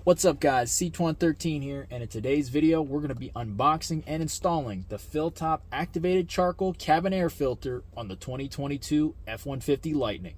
What's up guys, C113 here, and in today's video we're going to be unboxing and installing the Philtop activated charcoal cabin air filter on the 2022 F150 Lightning.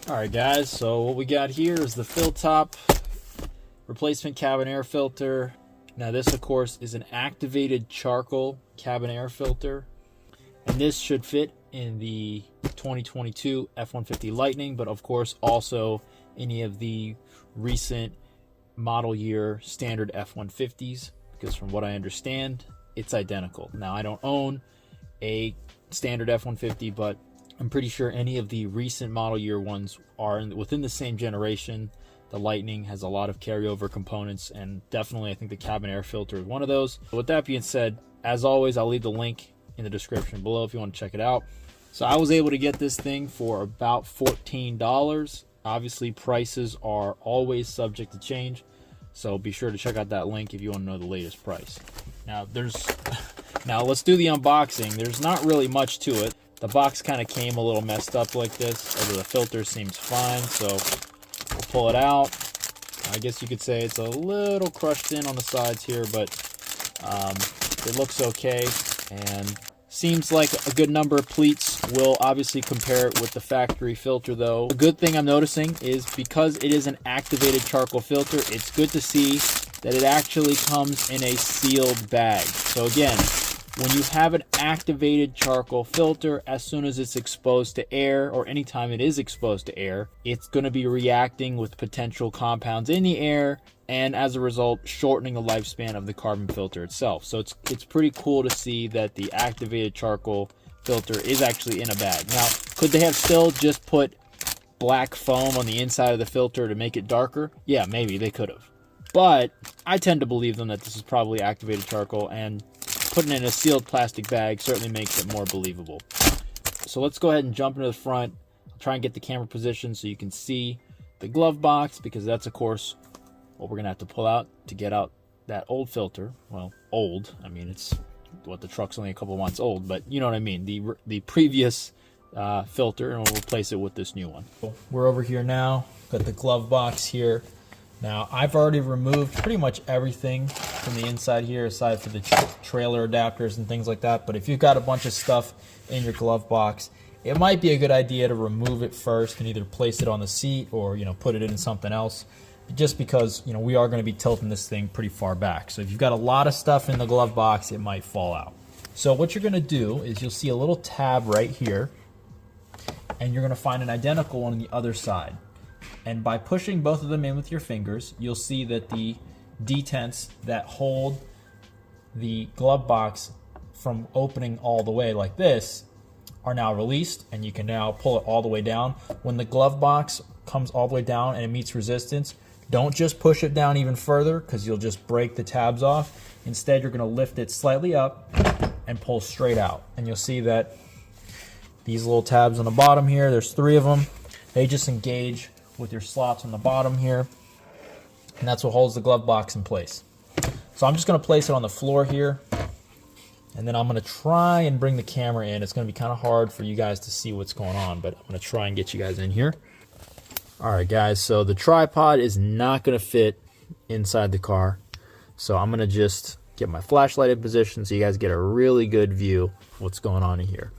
Alright guys, so what we got here is the Philtop replacement cabin air filter. Now this, of course, is an activated charcoal cabin air filter, and this should fit in the 2022 F150 Lightning, but of course also any of the recent model year standard F150s, because from what I understand, it's identical. Now I don't own a standard F150, but I'm pretty sure any of the recent model year ones are within the same generation. The Lightning has a lot of carryover components, and definitely I think the cabin air filter is one of those. With that being said, as always, I'll leave the link in the description below if you want to check it out. So I was able to get this thing for about $14. Obviously, prices are always subject to change, so be sure to check out that link if you want to know the latest price. Now let's do the unboxing. There's not really much to it. The box kind of came a little messed up like this, although the filter seems fine, so we'll pull it out. I guess you could say it's a little crushed in on the sides here, but it looks okay, and seems like a good number of pleats. Will obviously compare it with the factory filter though. The good thing I'm noticing is because it is an activated charcoal filter, it's good to see that it actually comes in a sealed bag. So again, when you have an activated charcoal filter, as soon as it's exposed to air, or anytime it is exposed to air, it's going to be reacting with potential compounds in the air, and as a result, shortening the lifespan of the carbon filter itself. So it's pretty cool to see that the activated charcoal filter is actually in a bag. Now, could they have still just put black foam on the inside of the filter to make it darker? Yeah, maybe they could have. But I tend to believe them that this is probably activated charcoal, and putting it in a sealed plastic bag certainly makes it more believable. So let's go ahead and jump into the front. I'll try and get the camera positioned so you can see the glove box, because that's of course what we're gonna have to pull out to get out that old filter. Well, old, I mean, it's what, the truck's only a couple months old, but you know what I mean, the previous filter, and we'll replace it with this new one. We're over here now, got the glove box here. Now, I've already removed pretty much everything from the inside here, aside for the trailer adapters and things like that. But if you've got a bunch of stuff in your glove box, it might be a good idea to remove it first and either place it on the seat or, put it in something else. Just because, we are going to be tilting this thing pretty far back. So if you've got a lot of stuff in the glove box, it might fall out. So what you're going to do is you'll see a little tab right here, and you're going to find an identical one on the other side. And by pushing both of them in with your fingers, you'll see that the detents that hold the glove box from opening all the way like this are now released, and you can now pull it all the way down. When the glove box comes all the way down and it meets resistance, don't just push it down even further, because you'll just break the tabs off. Instead, you're going to lift it slightly up and pull straight out. And you'll see that these little tabs on the bottom here, there's 3 of them. They just engage with your slots on the bottom here, and that's what holds the glove box in place. So I'm just going to place it on the floor here, and then I'm going to try and bring the camera in. It's going to be kind of hard for you guys to see what's going on, but I'm going to try and get you guys in here. Alright guys, so the tripod is not going to fit inside the car, so I'm going to just get my flashlight in position so you guys get a really good view of what's going on in here.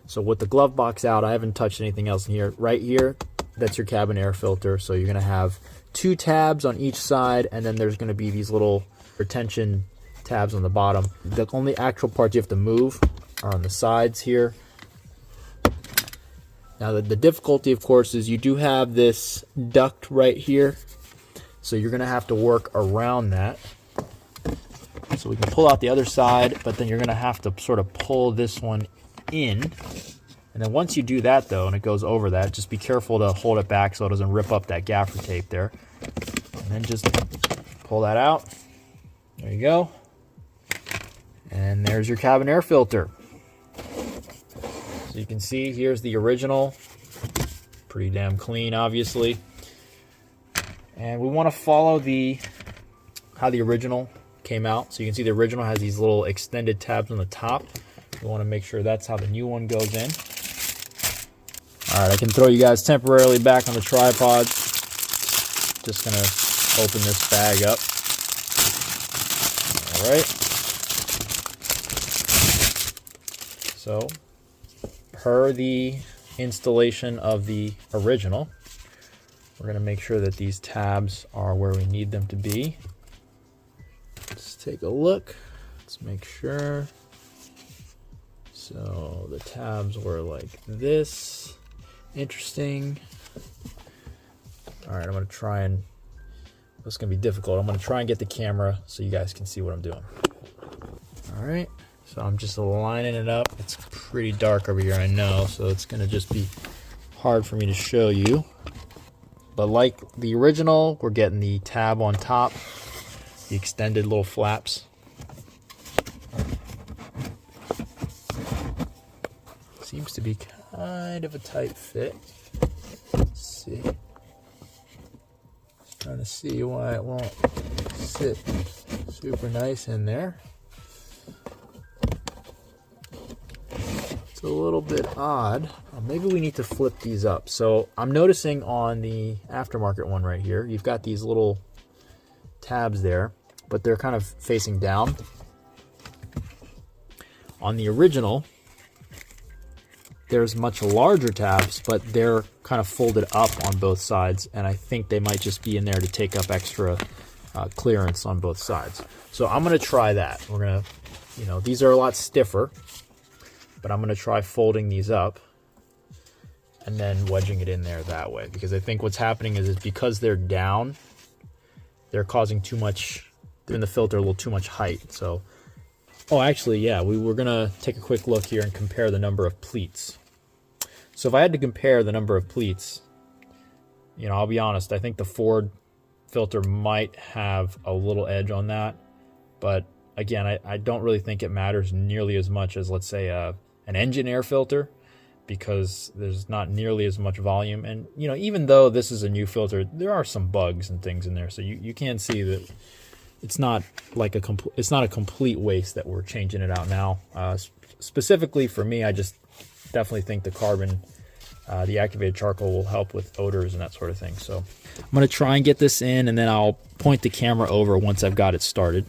So with the glove box out, I haven't touched anything else in here. Right here, that's your cabin air filter. So you're going to have 2 tabs on each side, and then there's going to be these little retention tabs on the bottom. The only actual parts you have to move are on the sides here. Now the difficulty, of course, is you do have this duct right here, so you're going to have to work around that. So we can pull out the other side, but then you're going to have to sort of pull this one in. And then once you do that though, and it goes over that, just be careful to hold it back so it doesn't rip up that gaffer tape there. And then just pull that out. There you go. And there's your cabin air filter. So you can see here's the original. Pretty damn clean, obviously. And we want to follow how the original came out. So you can see the original has these little extended tabs on the top. You want to make sure that's how the new one goes in. All right, I can throw you guys temporarily back on the tripod. Just gonna open this bag up. All right. So, per the installation of the original, we're gonna make sure that these tabs are where we need them to be. Let's take a look. Let's make sure. So the tabs were like this. Interesting. All right, I'm gonna try and, it's gonna be difficult. I'm gonna try and get the camera so you guys can see what I'm doing. All right, so I'm just lining it up. It's pretty dark over here, I know, so it's gonna just be hard for me to show you. But like the original, we're getting the tab on top, the extended little flaps. Seems to be kind of a tight fit. Let's see. Just trying to see why it won't sit super nice in there. It's a little bit odd. Maybe we need to flip these up. So I'm noticing on the aftermarket one right here, you've got these little tabs there, but they're kind of facing down. On the original, there's much larger tabs, but they're kind of folded up on both sides, and I think they might just be in there to take up extra clearance on both sides. So I'm gonna try that. We're gonna, you know, these are a lot stiffer, but I'm gonna try folding these up and then wedging it in there that way, because I think what's happening is because they're down, they're causing too much, giving the filter a little too much height. So, oh, actually, yeah, we're gonna take a quick look here and compare the number of pleats. So if I had to compare the number of pleats, you know, I'll be honest, I think the Ford filter might have a little edge on that. But again, I don't really think it matters nearly as much as, let's say, an engine air filter, because there's not nearly as much volume. And, you know, even though this is a new filter, there are some bugs and things in there. So you can see that it's not like it's not a complete waste that we're changing it out now. Specifically for me, I just definitely think the carbon, the activated charcoal, will help with odors and that sort of thing. So I'm gonna try and get this in, and then I'll point the camera over once I've got it started.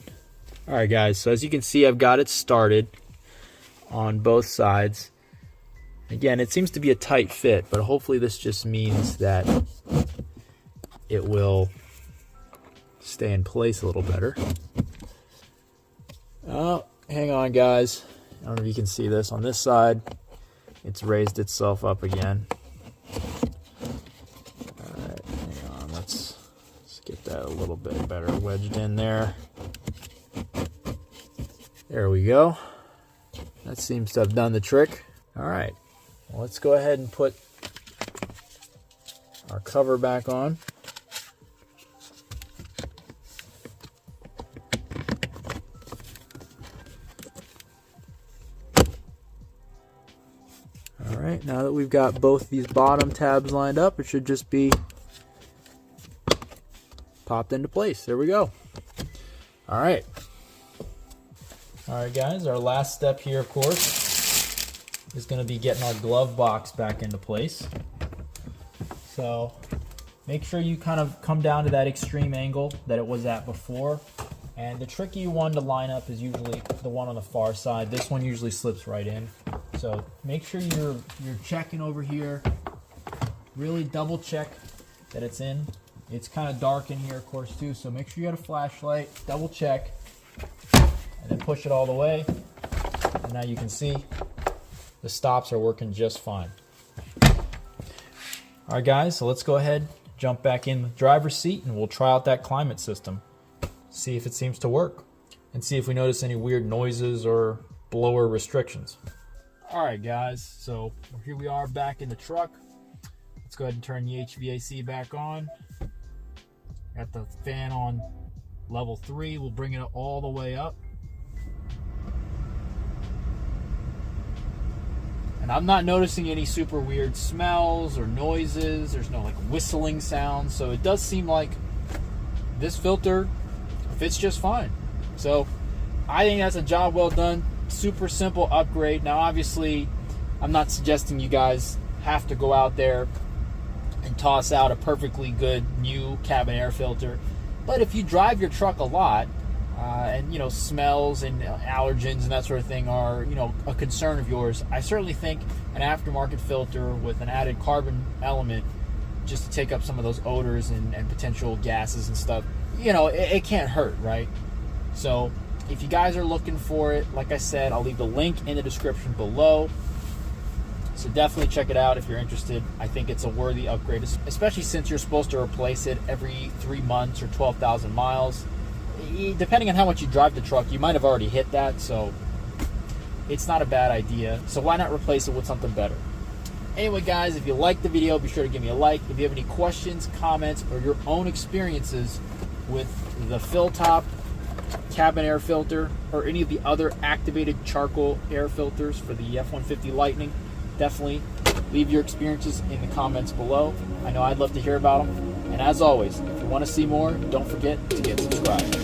All right, guys, so as you can see, I've got it started on both sides. Again, it seems to be a tight fit, but hopefully this just means that it will stay in place a little better. Oh, hang on, guys. I don't know if you can see this. On this side, it's raised itself up again. All right, hang on. Let's get that a little bit better wedged in there. There we go. That seems to have done the trick. All right, well, let's go ahead and put our cover back on. All right, now that we've got both these bottom tabs lined up, it should just be popped into place. There we go. All right. All right, guys, our last step here, of course, is going to be getting our glove box back into place. So make sure you kind of come down to that extreme angle that it was at before. And the tricky one to line up is usually the one on the far side. This one usually slips right in. So make sure you're checking over here. Really double check that it's in. It's kind of dark in here, of course, too. So make sure you got a flashlight. Double check. And then push it all the way. And now you can see the stops are working just fine. All right, guys, so let's go ahead, jump back in the driver's seat, and we'll try out that climate system. See if it seems to work, and see if we notice any weird noises or blower restrictions. All right, guys, so here we are back in the truck. Let's go ahead and turn the HVAC back on. Got the fan on level 3. We'll bring it all the way up. And I'm not noticing any super weird smells or noises. There's no like whistling sounds. So it does seem like this filter fits just fine. So I think that's a job well done. Super simple upgrade. Now obviously I'm not suggesting you guys have to go out there and toss out a perfectly good new cabin air filter, but if you drive your truck a lot, and you know, smells and allergens and that sort of thing are, you know, a concern of yours, I certainly think an aftermarket filter with an added carbon element, just to take up some of those odors and potential gases and stuff, you know, it can't hurt, right? So if you guys are looking for it, like I said, I'll leave the link in the description below. So definitely check it out if you're interested. I think it's a worthy upgrade, especially since you're supposed to replace it every 3 months or 12,000 miles. Depending on how much you drive the truck, you might have already hit that, so it's not a bad idea. So why not replace it with something better? Anyway, guys, if you liked the video, be sure to give me a like. If you have any questions, comments, or your own experiences with the Philtop cabin air filter or any of the other activated charcoal air filters for the F150 Lightning, definitely leave your experiences in the comments below. I know I'd love to hear about them. And as always, if you want to see more, don't forget to get subscribed.